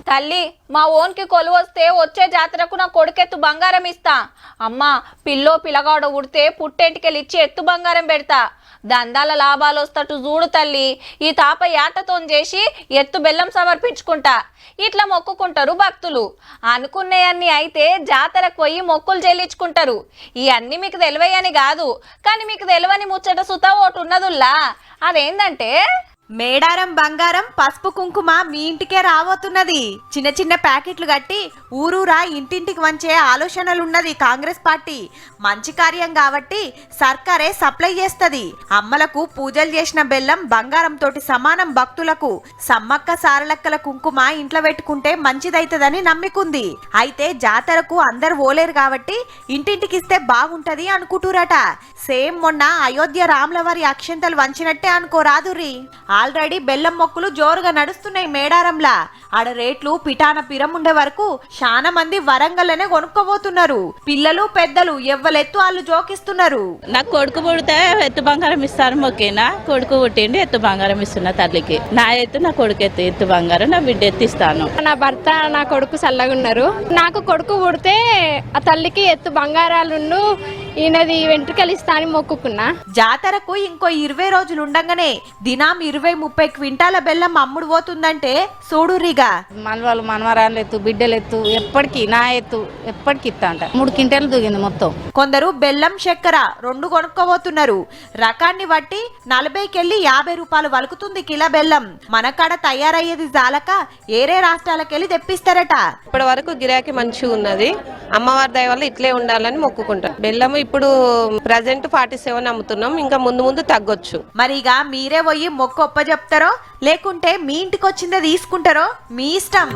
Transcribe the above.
తల్లి మా ఓన్కి కొలువు వస్తే వచ్చే జాతరకు నా కొడుకెత్తు బంగారం ఇస్తా. అమ్మా పిల్లగాడు ఉడితే పుట్టేంటికెళ్ళి ఇచ్చి ఎత్తు బంగారం పెడతా. దందాల లాభాలు వస్తట్టు చూడు తల్లి. ఈ తాప యాటతో చేసి ఎత్తు బెల్లం సమర్పించుకుంటా. ఇట్లా మొక్కుకుంటారు భక్తులు. అనుకునేయన్ని అయితే జాతరకు పోయి మొక్కులు చెల్లించుకుంటారు. ఇవన్నీ మీకు తెలివయ్యని కాదు, కానీ మీకు తెలివని ముచ్చట సుతా ఓటు ఉన్నదుల్లా. అదేందంటే మేడారం బంగారం పసుపు కుంకుమ మీ ఇంటికే రాబోతున్నది. చిన్న చిన్న ప్యాకెట్లు కట్టి ఊరూరా ఇంటింటికి వంచే ఆలోచనలున్నది కాంగ్రెస్ పార్టీ. మంచి కార్యం కాబట్టి సర్కారే సప్లై చేస్తది. అమ్మలకు పూజలు చేసిన బెల్లం బంగారం తోటి సమానం. భక్తులకు సమ్మక్క సారలక్కల కుంకుమ ఇంట్లో పెట్టుకుంటే మంచిదైతదని నమ్మికుంది. అయితే జాతరకు అందరు ఓలేరు కాబట్టి ఇంటింటికి ఇస్తే బాగుంటది అనుకుంటురట. సేమ్ మొన్న అయోధ్య రాములవారి అక్షంతలు వంచినట్టే అనుకోరాదురి. ఆల్రెడీ బెల్లం మొక్కులు జోరుగా నడుస్తున్నాయి మేడారంలా. ఆడ రేట్లు పిటాన పిరముండే వరకు చాలా మంది వరంగల్నే కొనుక్కోబోతున్నారు. పిల్లలు పెద్దలు ఎవ్వలెత్తు వాళ్ళు జోకిస్తున్నారు. నాకు కొడుకు పుడితే ఎత్తు బంగారం ఇస్తారు మొక్కినా. కొడుకు పుట్టిండి ఎత్తు బంగారం ఇస్తున్నా తల్లికి. నా ఎత్తు నా కొడుకు ఎత్తు బంగారం నా బిడ్డ ఎత్తిస్తాను. నా భర్త నా కొడుకు చల్లగా ఉన్నారు. నాకు కొడుకు పుడితే ఆ తల్లికి ఎత్తు బంగారాలు ఈయనది వెంట్రుకలు ఇస్తా అని మొక్కుకున్నా. జాతరకు ఇంకో 20 రోజులు ఉండగానే దినాం 20-30 క్వింటాల బెల్లం అమ్ముడు పోతుందంటే చూడురిగా. మనవాళ్ళు మనవరాళ్ళు ఎత్తు బిడ్డలు ఎత్తు ఎప్పటికీ నా ఎత్తు ఎప్పటికి ఇస్తా అంట. 3 క్వింటాలు దూగింది మొత్తం. కొందరు బెల్లం చక్కెర 2 కొనుక్కోబోతున్నారు. రకాన్ని బట్టి 40కెళ్ళి 50 రూపాయలు వలుకుతుంది కిలో బెల్లం. మన కాడ తయారయ్యేది జాలక ఏరే రాష్ట్రాలకెళ్ళి తెప్పిస్తారట. ఇప్పటి వరకు గిరాకీ మంచిగా ఉన్నది. అమ్మవారి దయ వల్ల ఇట్లే ఉండాలని మొక్కుకుంటాం. బెల్లం ఇప్పుడు ప్రజెంట్ 47 అమ్ముతున్నాం. ఇంకా ముందు తగ్గొచ్చు. మరిగా మీరే పోయి మొక్కు ఒప్ప చెప్తారో లేకుంటే మీ ఇంటికి వచ్చిందే తీసుకుంటారో మీ ఇష్టం.